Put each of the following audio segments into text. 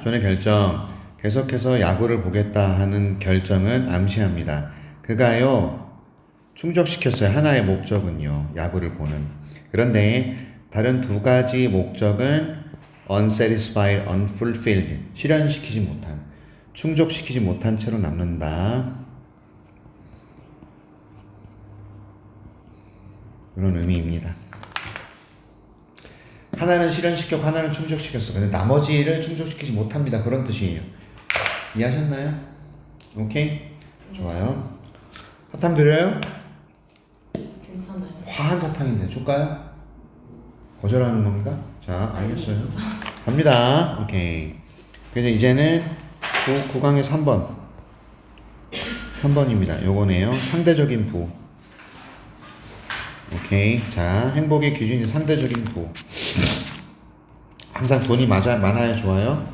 존의 결정, 계속해서 야구를 보겠다 하는 결정은 암시합니다. 그가요, 충족시켰어요. 하나의 목적은요, 야구를 보는. 그런데 다른 두 가지 목적은 unsatisfied, unfulfilled, 실현시키지 못한, 충족시키지 못한 채로 남는다. 이런 의미입니다. 하나는 실현시켰고 하나는 충족시켰어. 근데 나머지를 충족시키지 못합니다. 그런 뜻이에요. 이해하셨나요? 오케이? 좋아요. 사탕 드려요? 괜찮아요. 화한 사탕인데 줄까요? 거절하는 겁니까? 자, 알겠어요. 갑니다. 오케이. 그래서 이제는 9강의 3번. 3번입니다. 요거네요. 상대적인 부. 오케이. 자, 행복의 기준이 상대적인 부. 항상 돈이 많아야 좋아요?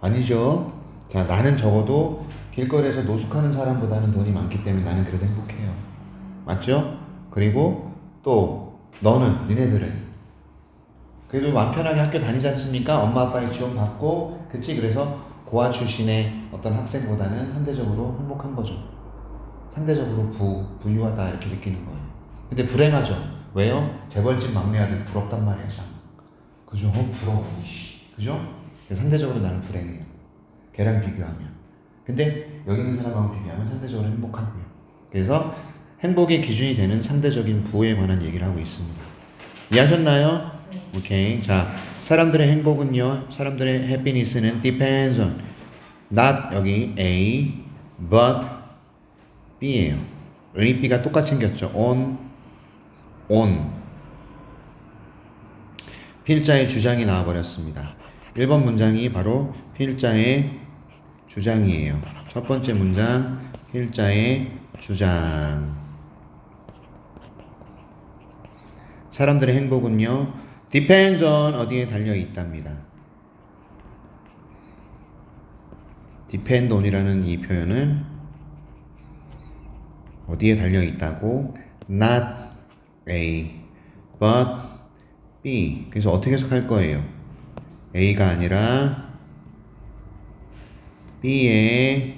아니죠. 자, 나는 적어도 길거리에서 노숙하는 사람보다는 돈이 많기 때문에 나는 그래도 행복해요. 맞죠? 그리고 또 너는, 니네들은 그래도 마음 편하게 학교 다니지 않습니까? 엄마 아빠의 지원 받고, 그치? 그래서 고아 출신의 어떤 학생보다는 상대적으로 행복한 거죠. 상대적으로 부유하다 이렇게 느끼는 거예요. 근데 불행하죠. 왜요? 재벌집 막내 아들 부럽단 말이야, 참. 그죠? 부러워. 그죠? 상대적으로 나는 불행해요. 걔랑 비교하면. 근데 여기 있는 사람하고 비교하면 상대적으로 행복하고요. 그래서 행복의 기준이 되는 상대적인 부에 관한 얘기를 하고 있습니다. 이해하셨나요? 네. 오케이. 자, 사람들의 행복은요, 사람들의 happiness는 depends on not 여기 A, but B예요. A, B가 똑같이 생겼죠. on 필자의 주장이 나와버렸습니다. 1번 문장이 바로 필자의 주장이에요. 첫 번째 문장 필자의 주장. 사람들의 행복은요, depends on 어디에 달려 있답니다. depend on이라는 이 표현은 어디에 달려 있다고? not A, but B. 그래서 어떻게 해석할 거예요? A가 아니라 B에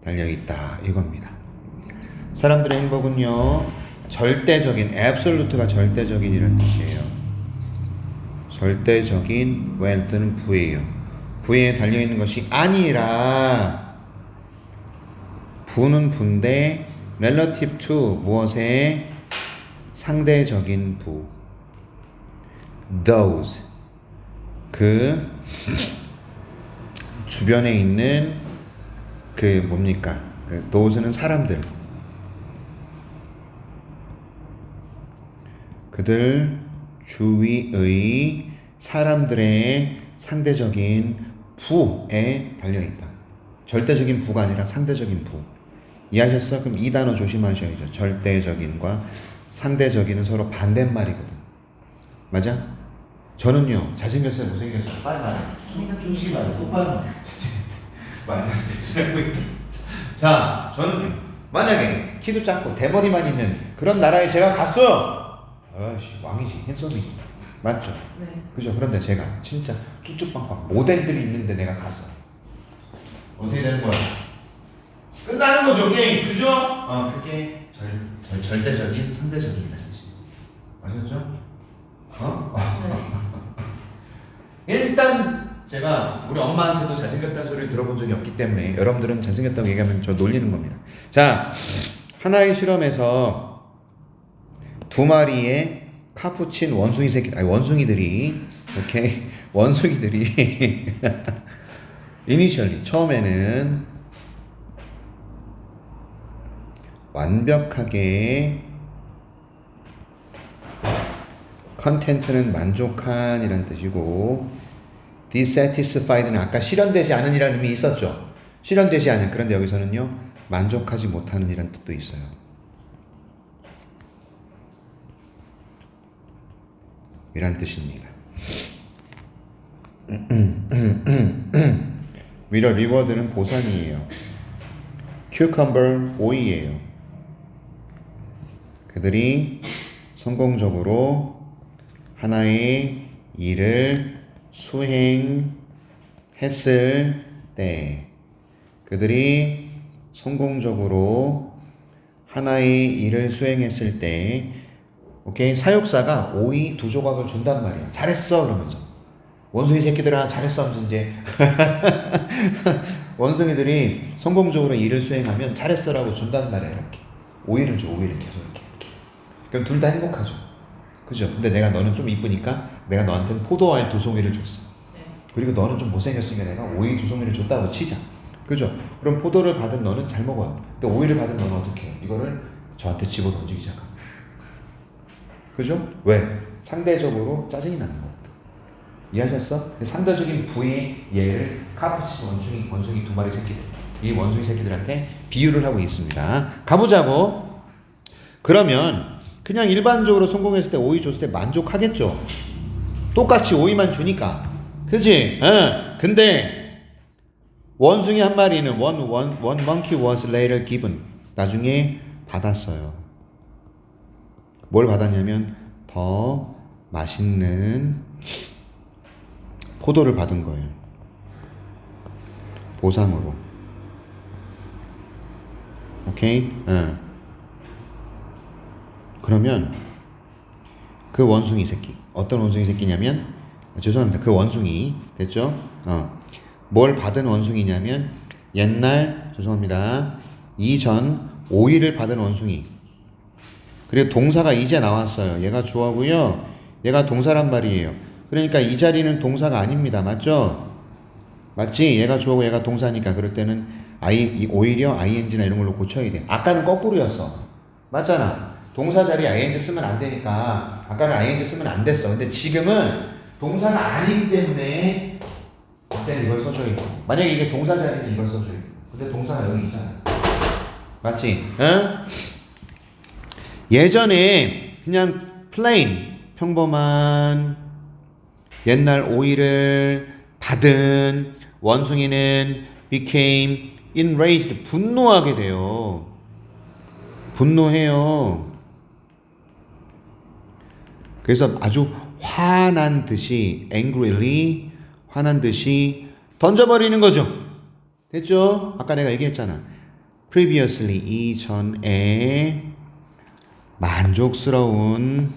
달려 있다. 이겁니다. 사람들의 행복은요, 절대적인, absolute가 절대적인 이런 뜻이에요. 절대적인 wealth는 부예요. 부에 달려있는 것이 아니라, 부는 부인데 relative to 무엇에 상대적인 부. those 그 주변에 있는 그 뭡니까? those는 사람들. 그들 주위의 사람들의 상대적인 부에 달려있다. 절대적인 부가 아니라 상대적인 부. 이해하셨어? 그럼 이 단어 조심하셔야죠. 절대적인과 상대적인은 서로 반대말이거든. 맞아? 저는요, 잘생겼어요? 못생겼어요? 빨리 말해. 솔직히 말해. 똑바로 말해. 자, 저는요, 만약에 키도 작고 대머리만 있는 그런 나라에 제가 갔어! 아이씨, 왕이지, 핸섬이지. 맞죠? 네. 그죠? 그런데 제가 진짜 쭉쭉빵빵 모델들이 있는데 내가 갔어. 어떻게 되는 거야? 끝나는 거죠, 게임. 그죠? 그게 절대적인, 상대적인이라는 뜻이에요. 아셨죠? 일단 제가 우리 엄마한테도 잘생겼다는 소리를 들어본 적이 없기 때문에 여러분들은 잘생겼다고 얘기하면 저 놀리는 겁니다. 자, 하나의 실험에서 두 마리의 카푸친 원숭이 새끼, 원숭이들이, 오케이, 원숭이들이 이니셜리 처음에는 완벽하게 컨텐트는 만족한 이란 뜻이고, dissatisfied는 아까 실현되지 않은 이라는 의미 있었죠. 실현되지 않은. 그런데 여기서는요, 만족하지 못하는 이란 뜻도 있어요. 이란 뜻입니다. 위로 리워드는 보상이에요. cucumber boy예요. 그들이 성공적으로 하나의 일을 수행했다. 했을 때 그들이 성공적으로 하나의 일을 수행했을 때 오케이 사역사가 오이 두 조각을 준단 말이야. 잘했어 그러면서 원숭이 새끼들아 잘했어 하면서 이제 원숭이들이 성공적으로 일을 수행하면 잘했어라고 준단 말이야. 이렇게 오이를 줘. 오이를 계속 이렇게. 그럼 둘 다 행복하죠. 그죠? 근데 내가 너는 좀 이쁘니까 내가 너한테는 포도알 두 송이를 줬어. 네. 그리고 너는 좀 못생겼으니까 내가 오이 두 송이를 줬다고 치자. 그죠? 그럼 포도를 받은 너는 잘 먹어요. 근데 오이를 받은 너는 어떻게 해요? 이거를 저한테 집어 던지기 시작합니다. 그죠? 왜? 상대적으로 짜증이 나는 거거든. 이해하셨어? 상대적인 부의 예를 카푸친 원숭이 두 마리 새끼들. 이 원숭이 새끼들한테 비유를 하고 있습니다. 가보자고. 그러면 그냥 일반적으로 성공했을 때 오이 줬을 때 만족하겠죠? 똑같이 오이만 주니까. 그치? 근데 원숭이 한 마리는 one monkey was later given. 나중에 받았어요. 뭘 받았냐면 더 맛있는 포도를 받은 거예요. 보상으로. 오케이? 그러면 그 원숭이 새끼 어떤 원숭이 새끼냐면 죄송합니다. 그 원숭이 됐죠? 뭘 받은 원숭이냐면 옛날 죄송합니다. 이전 오이를 받은 원숭이. 그리고 동사가 이제 나왔어요. 얘가 주어고요. 얘가 동사란 말이에요. 그러니까 이 자리는 동사가 아닙니다. 맞죠? 맞지? 얘가 주어고 얘가 동사니까 그럴 때는 오히려 ing나 이런 걸로 고쳐야 돼. 아까는 거꾸로였어. 맞잖아. 동사 자리에 ing 쓰면 안 되니까 아까는 ing 쓰면 안 됐어. 근데 지금은 동사가 아니기 때문에 그때는 이걸 써줘야 돼. 만약에 이게 동사 자리는 이걸 써줘야 돼. 근데 동사가 여기 있잖아. 맞지? 응? 예전에 그냥 plain 평범한 옛날 오이를 받은 원숭이는 became enraged 분노하게 돼요. 분노해요. 그래서 아주 화난 듯이 angrily 화난 듯이 던져버리는 거죠. 됐죠? 아까 내가 얘기했잖아. previously 이전에 만족스러운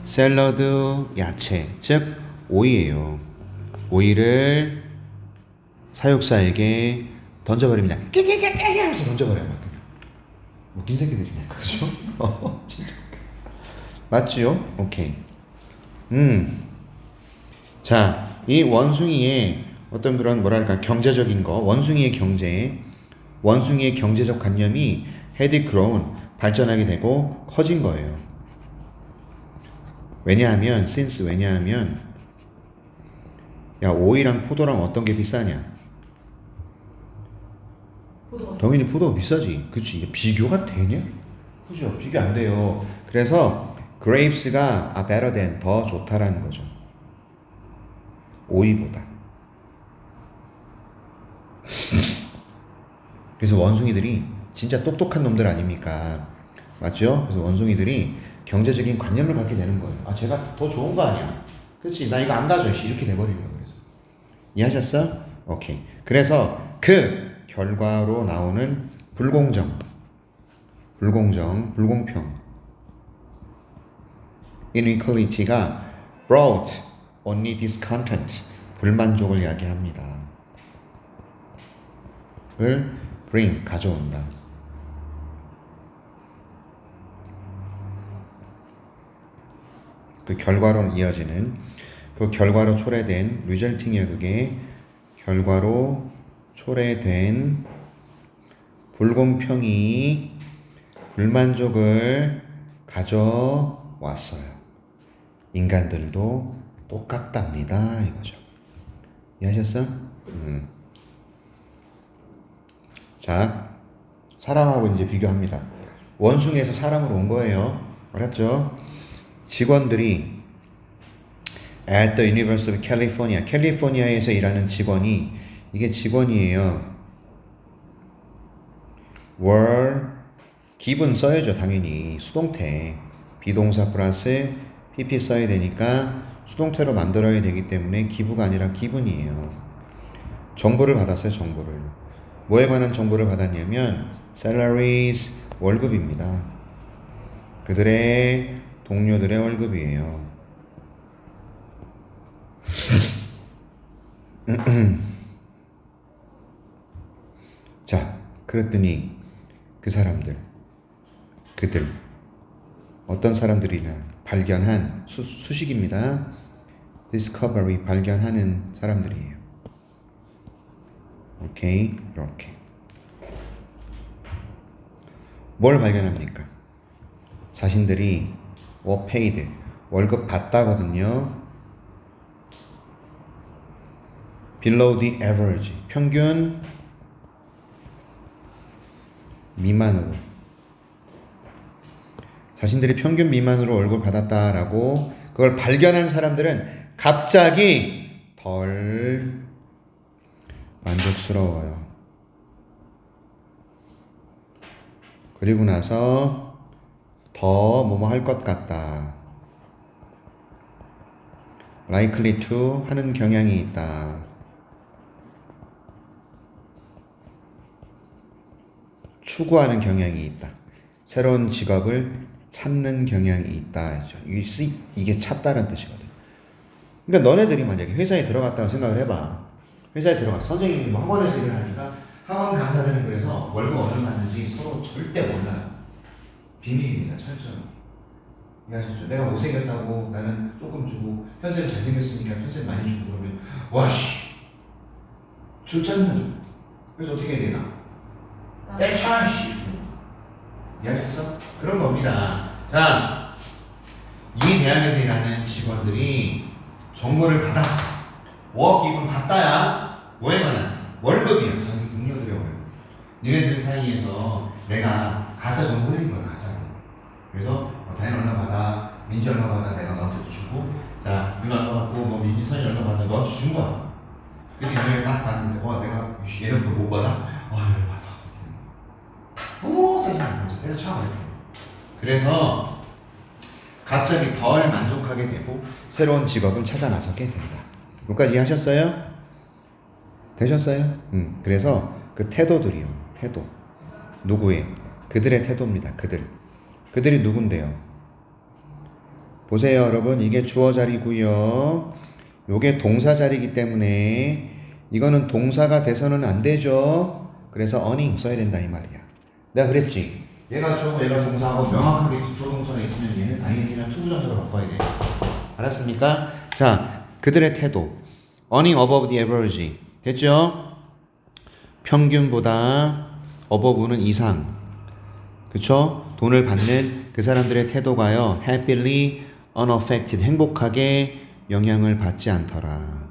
샐러드 야채 즉 오이예요. 오이를 사육사에게 던져버립니다. 깨깨깨깨 하면서 던져버려요. 막 그냥. 웃긴 새끼들이네. 그죠? 진짜 맞지요? 오케이. 자, 이 원숭이의 어떤 그런 뭐랄까 경제적인 거 원숭이의 경제적 관념이 had grown 발전하게 되고 커진 거예요. 왜냐하면 야 오이랑 포도랑 어떤 게 비싸냐? 포도. 당연히 포도가 비싸지. 그치? 이게 비교가 되냐? 그죠? 비교 안 돼요. 그래서 grapes가 better than 더 좋다라는 거죠. 오이보다. 그래서 원숭이들이 진짜 똑똑한 놈들 아닙니까? 맞죠? 그래서 원숭이들이 경제적인 관념을 갖게 되는 거예요. 아, 제가 더 좋은 거 아니야? 그렇지? 나 이거 안 가져. 이렇게 돼버리는 거예요. 그래서 이해하셨어? 오케이. 그래서 그 결과로 나오는 불공평, inequality가 brought only discontent, 불만족을 이야기합니다. 을 bring, 가져온다. 그 결과로 이어지는 그 결과로 초래된 resulting이야. 그게 결과로 초래된 불공평이 불만족을 가져왔어요. 인간들도 똑같답니다. 이거죠. 이해하셨어? 자, 사람하고 이제 비교합니다. 원숭이에서 사람으로 온 거예요. 알았죠? 직원들이 at the University of California, 캘리포니아에서 일하는 직원이 이게 직원이에요. were given 써야죠. 당연히 수동태 비동사 플러스 pp 써야 되니까 수동태로 만들어야 되기 때문에 기부가 아니라 기분이에요. 정보를 받았어요. 정보를. 뭐에 관한 정보를 받았냐면 salaries, 월급입니다. 그들의 동료들의 월급이에요. 자, 그랬더니 그 사람들, 그들 어떤 사람들이냐 발견한 수식입니다. discovery 발견하는 사람들이에요. 오케이, 이렇게 뭘 발견합니까? 자신들이 were paid 월급 받다거든요. below the average 평균 미만으로 자신들이 평균 미만으로 월급을 받았다라고 그걸 발견한 사람들은 갑자기 덜 만족스러워요. 그리고 나서 더 뭐뭐 할 것 같다. likely to 하는 경향이 있다. 추구하는 경향이 있다. 새로운 직업을 찾는 경향이 있다. 이게 찾다는 뜻이거든. 그러니까 너네들이 만약에 회사에 들어갔다고 생각을 해봐. 회사에 들어갔어. 선생님이 뭐 학원에서 일을 하니까 학원 강사들은 그래서 월급 얼마 받는지 서로 절대 몰라요. 비밀입니다. 철저히. 이해하셨죠? 내가 못생겼다고 나는 조금 주고 현쌤 잘생겼으니까 현쌤 많이 주고 그러면 와씨 저 짜증나죠. 그래서 어떻게 해야 되나? 떼차 씨 이해하셨어? 그런 겁니다. 자, 이 대학에서 일하는 직원들이 정보를 받았어. 워크입은 받다야 뭐에 관한? 월급이야. 자기 동료들의 월급. 니네들 사이에서 내가 가짜 정보 흘린 거야. 가짜로. 그래서 다현 얼마 받아, 민지 얼마 받아, 내가 너한테도 주고, 자, 누나 얼마 받고, 뭐 민지선이 얼마 받아, 너한테 준 거야. 그래서 얘네가 딱 봤는데, 내가 얘는 못 받아? 얘는 받아. 어머, 짜증나. 내가 쳐. 그래서 갑자기 덜 만족하게 되고 새로운 직업을 찾아 나서게 된다. 여기까지 하셨어요? 되셨어요? 그래서 그 태도들이요. 태도. 누구의? 그들의 태도입니다. 그들이 누군데요? 보세요, 여러분. 이게 주어 자리고요. 요게 동사 자리이기 때문에 이거는 동사가 돼서는 안 되죠. 그래서 earning 써야 된다 이 말이야. 내가 그랬지. 얘가 주어고 얘가 동사하고 명확하게 주어 동사가 있으면 얘는 ing랑 투부정사로 바꿔야 돼. 알았습니까? 자, 그들의 태도. earning above the average. 됐죠? 평균보다 above는 이상. 그쵸? 돈을 받는 그 사람들의 태도가요. happily unaffected. 행복하게 영향을 받지 않더라.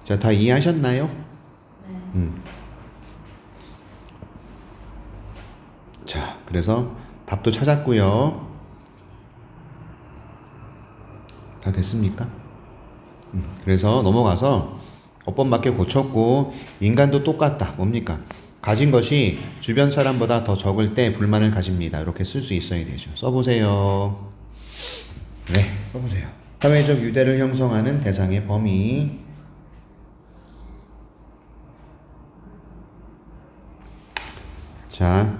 자, 다 이해하셨나요? 네. 자, 그래서 답도 찾았고요. 다 됐습니까? 그래서 넘어가서 어법밖에 고쳤고 인간도 똑같다. 뭡니까? 가진 것이 주변 사람보다 더 적을 때 불만을 가집니다. 이렇게 쓸 수 있어야 되죠. 써보세요. 네, 써보세요. 사회적 유대를 형성하는 대상의 범위. 자,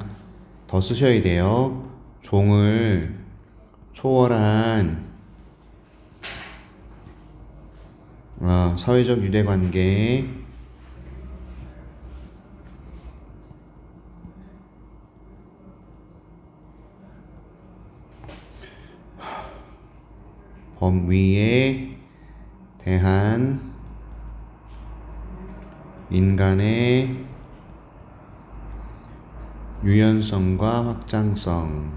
더 쓰셔야 돼요. 종을 초월한 사회적 유대관계 범위에 대한 인간의 유연성과 확장성.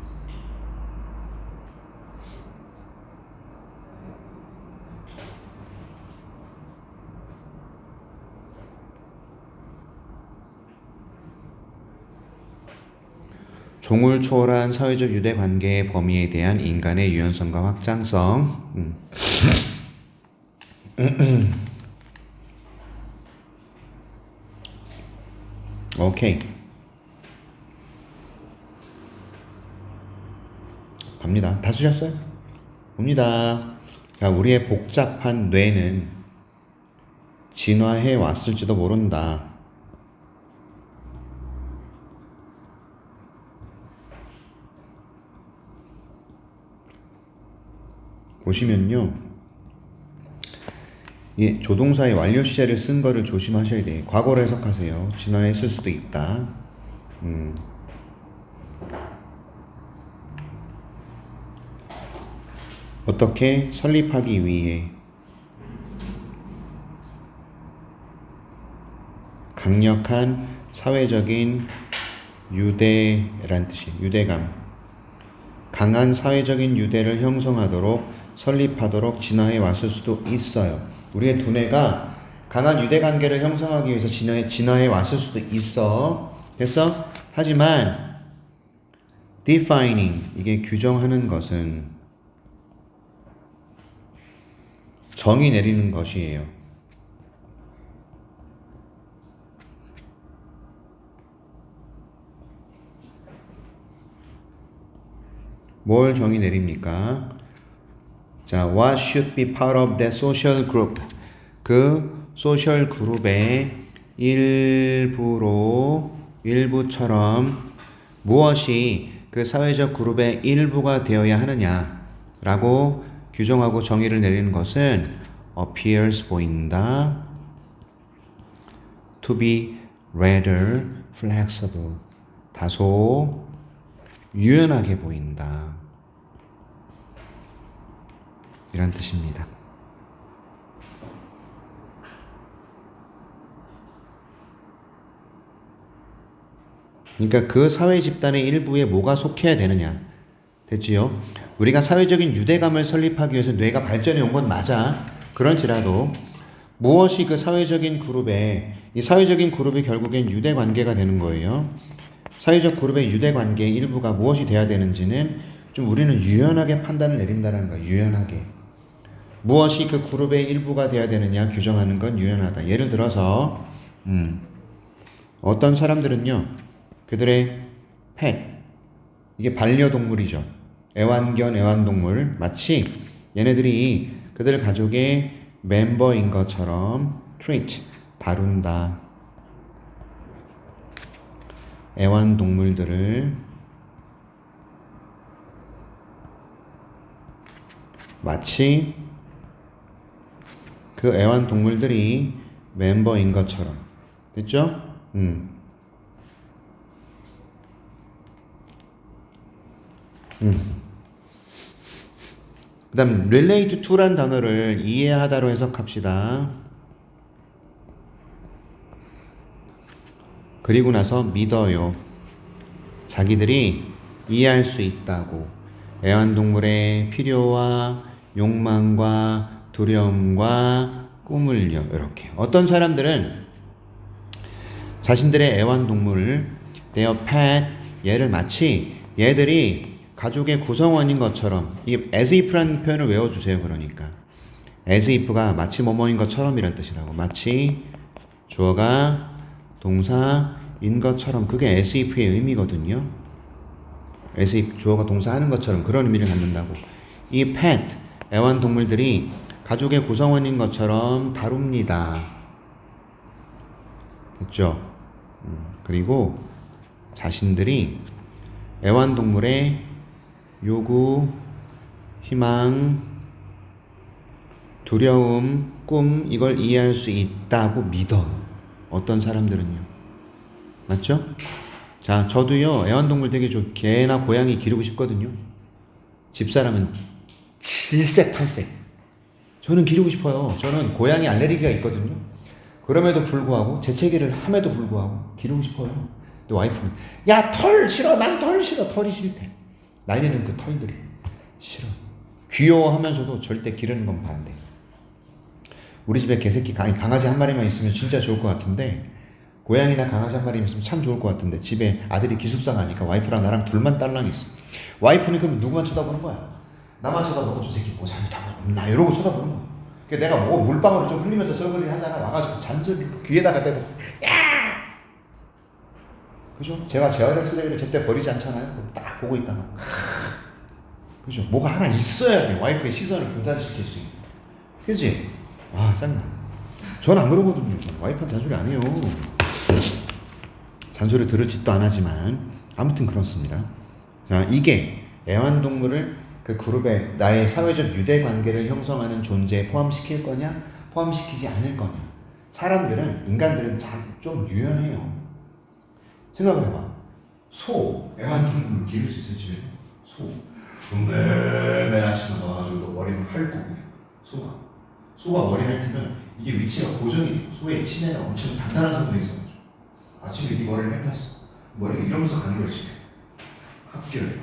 종을 초월한 사회적 유대 관계의 범위에 대한 인간의 유연성과 확장성. 오케이. 갑니다. 다 쓰셨어요? 봅니다. 자, 우리의 복잡한 뇌는 진화해 왔을지도 모른다. 보시면요. 이 조동사의 완료 시제를 쓴 거를 조심하셔야 돼요. 과거로 해석하세요. 진화했을 수도 있다. 어떻게 설립하기 위해 강력한 사회적인 유대란 뜻이에요. 유대감. 강한 사회적인 유대를 형성하도록 설립하도록 진화해 왔을 수도 있어요. 우리의 두뇌가 강한 유대 관계를 형성하기 위해서 진화해 왔을 수도 있어. 됐어? 하지만 defining 이게 규정하는 것은 정의 내리는 것이에요. 뭘 정의 내립니까? 자, what should be part of that social group? 그 소셜 그룹의 일부처럼 무엇이 그 사회적 그룹의 일부가 되어야 하느냐라고 규정하고 정의를 내리는 것은 appears 보인다. to be rather flexible 다소 유연하게 보인다. 이란 뜻입니다. 그러니까 그 사회 집단의 일부에 뭐가 속해야 되느냐. 됐지요? 우리가 사회적인 유대감을 설립하기 위해서 뇌가 발전해 온 건 맞아. 그럴지라도 무엇이 그 사회적인 그룹에 이 사회적인 그룹이 결국엔 유대 관계가 되는 거예요. 사회적 그룹의 유대 관계의 일부가 무엇이 돼야 되는지는 좀 우리는 유연하게 판단을 내린다는 거야. 유연하게. 무엇이 그 그룹의 일부가 돼야 되느냐 규정하는 건 유연하다. 예를 들어서 어떤 사람들은요. 그들의 펫 이게 반려동물이죠. 애완동물 마치 얘네들이 그들 가족의 멤버인 것처럼 treat 다룬다. 애완동물들을 마치 그 애완동물들이 멤버인 것처럼. 됐죠? 그 다음 relate to란 단어를 이해하다로 해석합시다. 그리고 나서 믿어요. 자기들이 이해할 수 있다고. 애완동물의 필요와 욕망과 두려움과 꿈을요. 이렇게. 어떤 사람들은 자신들의 애완동물 their pet 얘를 마치 얘들이 가족의 구성원인 것처럼 이게 as if라는 표현을 외워주세요. 그러니까 as if가 마치 뭐뭐인 것처럼 이란 뜻이라고. 마치 주어가 동사인 것처럼 그게 as if의 의미거든요. as if 주어가 동사하는 것처럼 그런 의미를 갖는다고. 이 pet 애완동물들이 가족의 구성원인 것처럼 다룹니다. 됐죠? 그리고 자신들이 애완동물의 요구, 희망, 두려움, 꿈 이걸 이해할 수 있다고 믿어. 어떤 사람들은요. 맞죠? 자, 저도요 애완동물 되게 개나 고양이 기르고 싶거든요. 집사람은 질색 탈색. 저는 기르고 싶어요. 저는 고양이 알레르기가 있거든요. 그럼에도 불구하고 재채기를 함에도 불구하고 기르고 싶어요. 근데 와이프는 야, 털 싫어. 난 털 싫어. 털이 싫대. 날리는 그 털들이 싫어. 귀여워하면서도 절대 기르는 건 반대. 우리 집에 개새끼 강아지 한 마리만 있으면 진짜 좋을 것 같은데 고양이나 강아지 한 마리 있으면 참 좋을 것 같은데 집에 아들이 기숙사 가니까 와이프랑 나랑 둘만 딸랑 있어. 와이프는 그럼 누구만 쳐다보는 거야? 나만 쳐다보고 저 새끼 뭐 잘못하고 없나 이러고 쳐다보는 거야. 그러니까 내가 뭐 물방울을 좀 흘리면서 설거지 하잖아. 와가지고 잔소리 귀에다가 대고 야! 그죠? 제가 재활용 쓰레기를 제때 버리지 않잖아요. 딱 보고 있다가 그죠? 뭐가 하나 있어야 돼. 와이프의 시선을 분산시킬 수 있는. 그지? 아, 짱나. 전 안 그러거든요. 와이프한테 잔소리 안 해요. 잔소리 들을 짓도 안 하지만 아무튼 그렇습니다. 자, 이게 애완동물을 그 그룹에 나의 사회적 유대 관계를 형성하는 존재에 포함시킬 거냐, 포함시키지 않을 거냐. 사람들은, 인간들은 좀 유연해요. 생각을 해봐. 소, 애완동물 기를 수 있어요, 집에? 소. 매일 아침에 나와가지고 너 머리를 핥고, 소가 머리 핥으면 이게 위치가 고정이 돼요. 소의 치매가 엄청 단단한 성분이 있어가지고. 아침에 네 머리를 핥았어. 머리가 이러면서 가는 거지. 합결.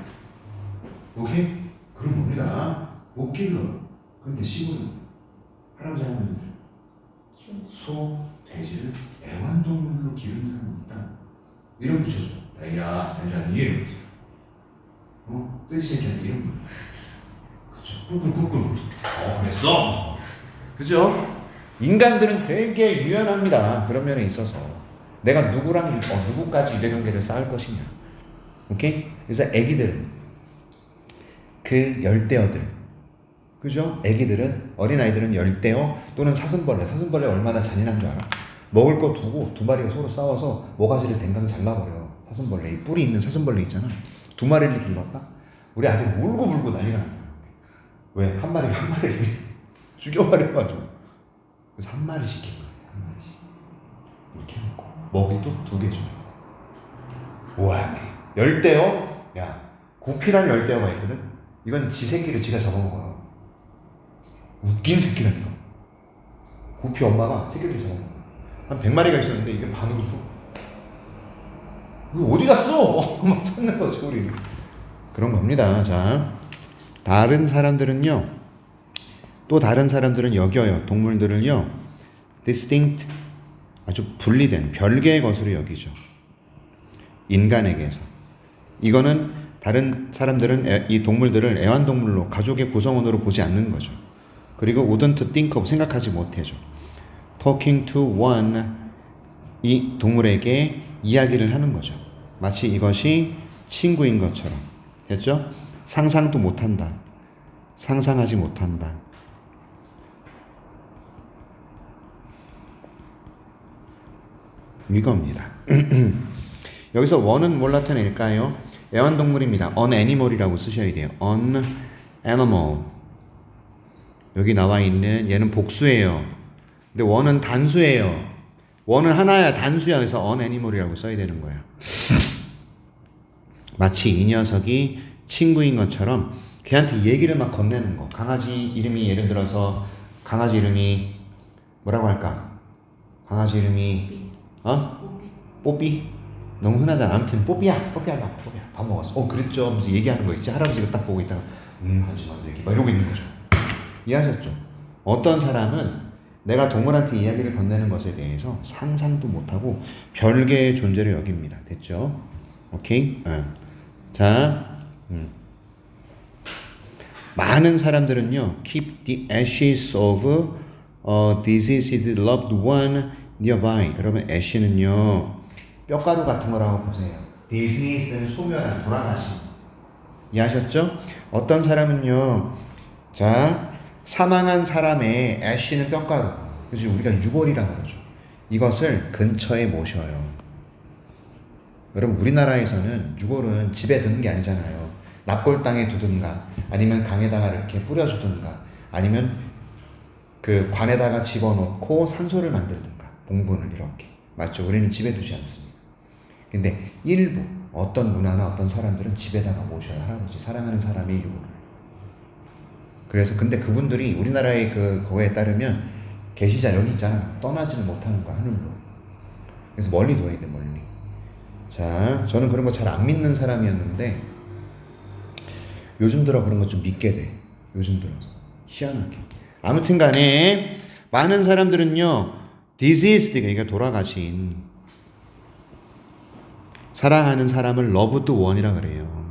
오케이? 그럼 뭡니다. 못 길러. 근데 시골은 할아버지 할머니들 소, 돼지를 애완동물로 기르는 사람이 있다. 이름 붙여줘. 야, 잘 잤니? 돼지 새끼한테 이름 붙여. 그쵸. 꿀꿀꿀꿀. 그랬어? 그죠? 인간들은 되게 유연합니다. 그런 면에 있어서. 내가 누구랑, 누구까지 유대관계를 쌓을 것이냐. 오케이? 그래서 애기들은, 그 열대어들. 그죠? 애기들은, 어린아이들은 열대어 또는 사슴벌레. 사슴벌레 얼마나 잔인한 줄 알아? 먹을 거 두고 두 마리가 서로 싸워서 모가지를 댕강 잘라버려. 사슴벌레. 이 뿔이 있는 사슴벌레 있잖아. 두 마리를 길렀다? 우리 아들 울고불고 난리가 났다. 왜? 한 마리를 죽여버려가지고. 그래서 한 마리씩 긴 거야. 한 마리씩. 이렇게 해놓고. 먹이도 2개 줘. 우와, 열대어? 야, 구피란 열대어가 있거든? 이건 지 새끼를 지가 잡아먹어요. 웃긴 새끼라니까. 구피 엄마가 새끼들 잡아먹어요. 한 100마리가 있었는데 이게 반으로 죽어. 이거 어디 갔어? 막 찾는 거죠, 우리. 그런 겁니다. 자, 다른 사람들은요, 또 다른 사람들은 여겨요. 동물들을요, distinct, 아주 분리된 별개의 것으로 여기죠. 인간에게서. 이거는 다른 사람들은 이 동물들을 애완동물로, 가족의 구성원으로 보지 않는 거죠. 그리고 wouldn't think of, 생각하지 못해죠. talking to one, 이 동물에게 이야기를 하는 거죠. 마치 이것이 친구인 것처럼. 됐죠? 상상도 못한다. 상상하지 못한다. 이겁니다. 여기서 원은 뭘 나타낼까요? 애완동물입니다. on animal이라고 쓰셔야 돼요. on animal. 여기 나와 있는 얘는 복수예요. 근데 원은 단수예요. 원은 하나야, 단수야. 그래서 on animal이라고 써야 되는 거야. 마치 이 녀석이 친구인 것처럼 걔한테 얘기를 막 건네는 거. 강아지 이름이, 예를 들어서 강아지 이름이 뭐라고 할까? 강아지 이름이 뽀삐? 너무 흔하잖아. 아무튼 뽀삐야 뽀삐야 밥 먹었어. 그랬죠 하면서 얘기하는 거 있지. 할아버지가 딱 보고 있다가 하지 마세요 얘기 막 이러고 있는 거죠. 이해하셨죠? 어떤 사람은 내가 동물한테 이야기를 건네는 것에 대해서 상상도 못하고 별개의 존재를 여깁니다. 됐죠? 오케이? 자, 많은 사람들은요, keep the ashes of a diseased loved one nearby. 여러분, ash는요, 뼈가루 같은 거라고 보세요. disease는 소멸한, 돌아가신. 이해하셨죠? 어떤 사람은요, 자, 사망한 사람의 ash는 뼈가루. 그래서 우리가 유골이라고 그러죠. 이것을 근처에 모셔요. 여러분, 우리나라에서는 유골은 집에 두는 게 아니잖아요. 납골당에 두든가, 아니면 강에다가 이렇게 뿌려주든가, 아니면 그 관에다가 집어넣고 산소를 만들든가, 봉분을 이렇게. 맞죠? 우리는 집에 두지 않습니다. 근데 일부, 어떤 문화나 어떤 사람들은 집에다가 모셔요. 할아버지, 사랑하는 사람의 유골을. 그래서 근데 그분들이 우리나라의 그거에 따르면 계시자, 여기 있잖아. 떠나지를 못하는 거야, 하늘로. 그래서 멀리 둬야 돼, 멀리. 자, 저는 그런 거 잘 안 믿는 사람이었는데 요즘 들어 그런 거 좀 믿게 돼. 요즘 들어서. 희한하게. 아무튼 간에 많은 사람들은요, diseased, 그러니까 돌아가신, 사랑하는 사람을 loved one이라 그래요.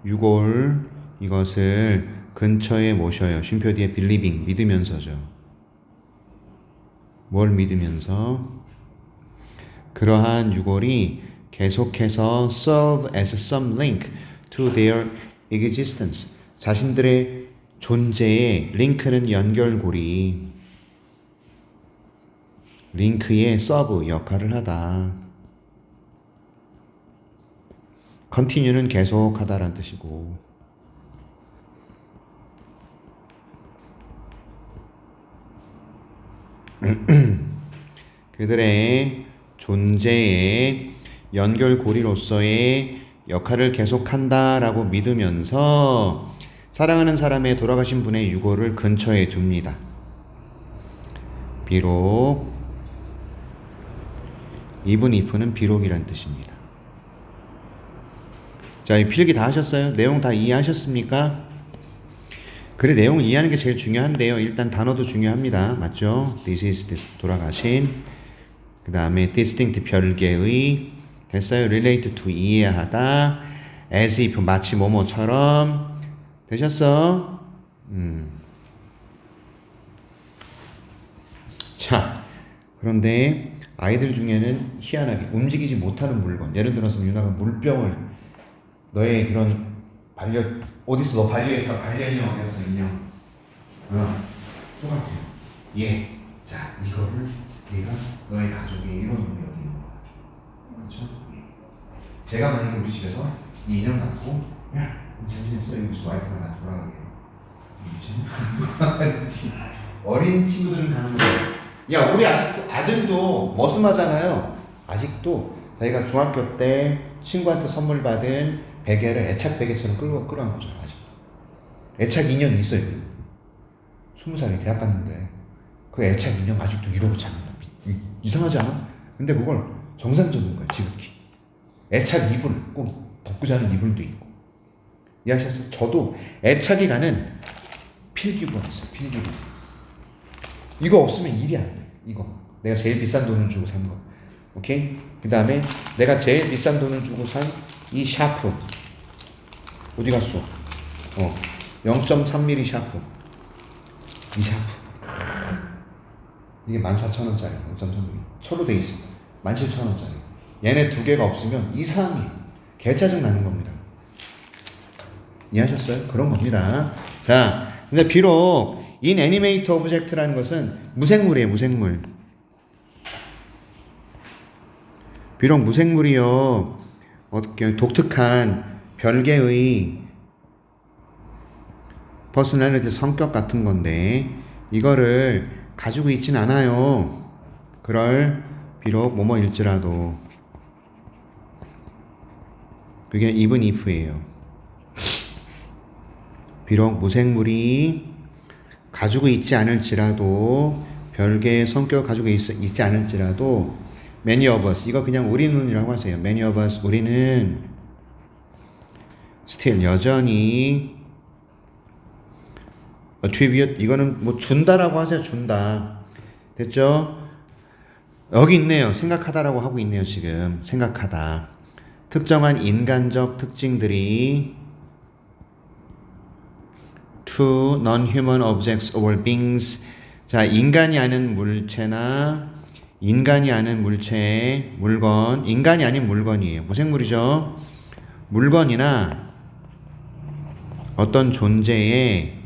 유골, 이것을 근처에 모셔요. 쉼표 뒤에 believing, 믿으면서죠. 뭘 믿으면서? 그러한 유골이 계속해서 serve as some link to their existence. 자신들의 존재에 링크는 연결고리, 링크의 serve 역할을 하다. continue는 계속하다라는 뜻이고, 그들의 존재의 연결고리로서의 역할을 계속한다라고 믿으면서 사랑하는 사람의 돌아가신 분의 유골을 근처에 둡니다. 비록, even if는 비록이란 뜻입니다. 자, 이 필기 다 하셨어요? 내용 다 이해하셨습니까? 그래, 내용을 이해하는 게 제일 중요한데요. 일단 단어도 중요합니다. 맞죠? This is this, 돌아가신. 그 다음에 distinct, 별개의. 됐어요? relate to, 이해하다. as if, 마치 뭐뭐처럼. 되셨어? 자, 그런데 아이들 중에는 희한하게 움직이지 못하는 물건, 예를 들어서 유나가 물병을, 너의 그런 어딨어? 너 반려인형 어디였어? 인형. 똑같아요. 예. 자, 이거를 네가 너의 가족의 이런 놈이 어디 있는 거야. 그렇죠? 예. 제가 만약에 우리 집에서 이 인형 갖고, 야, 잘 지냈어? 이러면서 와이프가 나 돌아가게. 어린 친구들은 가는 거예요. 야, 우리 아들도 머슴하잖아요. 아직도 자기가 중학교 때 친구한테 선물 받은 베개를 애착 베개처럼 끌어안고 자요. 아직 애착 인형이 있어요. 20살에 대학 갔는데 그 애착 인형 아직도 이러고 잡니다. 이상하지 않아? 근데 그걸 정상적인 거야. 지극히 애착 이불 꼭 덮고 자는 이불도 있고. 이해하셨어요? 저도 애착이 가는 필기구가 있어요. 필기구. 이거 없으면 일이 안 돼. 이거 내가 제일 비싼 돈을 주고 산 거. 오케이? 그 다음에 내가 제일 비싼 돈을 주고 산 이 샤프 어디 갔어? 0.3mm 샤프. 이 샤프 이게 14,000원짜리 0.3mm 철로 돼 있어. 17,000원짜리. 얘네 두 개가 없으면 이상해. 개짜증 나는 겁니다. 이해하셨어요? 그런 겁니다. 자, 근데 비록 inanimate object라는 것은 무생물이에요. 무생물. 비록 무생물이요, 어떻게 독특한 별개의 퍼스널리티, 성격 같은 건데 이거를 가지고 있진 않아요. 그럴 비록 뭐뭐일지라도. 그게 even if예요. 비록 무생물이 가지고 있지 않을지라도, 별개의 성격을 가지고 있지 않을지라도, many of us, 이거 그냥 우리는이라고 하세요. many of us, 우리는 still, 여전히 attribute, 이거는 뭐 준다라고 하세요. 준다. 됐죠? 여기 있네요. 생각하다라고 하고 있네요. 지금 생각하다. 특정한 인간적 특징들이 to non-human objects or beings. 자, 인간이 아닌 물체나 인간이 아닌 물체의 물건, 인간이 아닌 물건이에요. 무생물이죠. 물건이나 어떤 존재에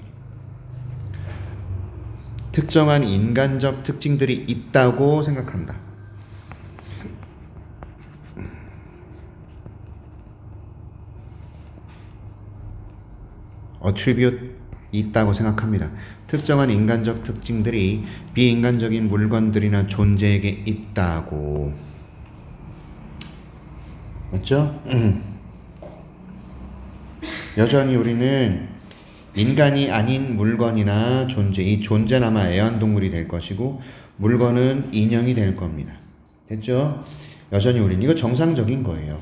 특정한 인간적 특징들이 있다고 생각한다. attribute, 있다고 생각합니다. 특정한 인간적 특징들이 비인간적인 물건들이나 존재에게 있다고. 맞죠? 여전히 우리는 인간이 아닌 물건이나 존재, 이 존재는 아마 애완동물이 될 것이고 물건은 인형이 될 겁니다. 됐죠? 여전히 우리는, 이거 정상적인 거예요.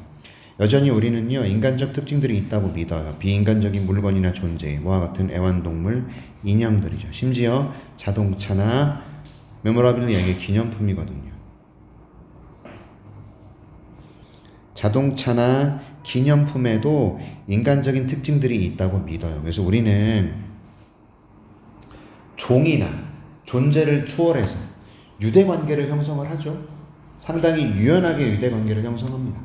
여전히 우리는요, 인간적 특징들이 있다고 믿어요. 비인간적인 물건이나 존재, 뭐와 같은 애완동물, 인형들이죠. 심지어 자동차나 메모라빌리아의 기념품이거든요. 자동차나 기념품에도 인간적인 특징들이 있다고 믿어요. 그래서 우리는 종이나 존재를 초월해서 유대관계를 형성을 하죠. 상당히 유연하게 유대 관계를 형성합니다.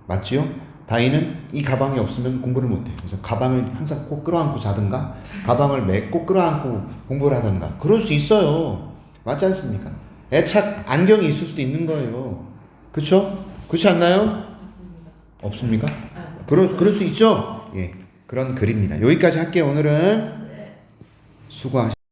맞지요? 다이는 이 가방이 없으면 공부를 못해. 그래서 가방을 항상 꼭 끌어안고 자든가, 가방을 꼭 끌어안고 공부를 하든가. 그럴 수 있어요. 맞지 않습니까? 애착 안경이 있을 수도 있는 거예요. 그쵸? 그렇지 않나요? 맞습니다. 없습니까? 아, 그럴 수 있죠? 예. 그런 글입니다. 여기까지 할게요, 오늘은. 네. 수고하셨습니다.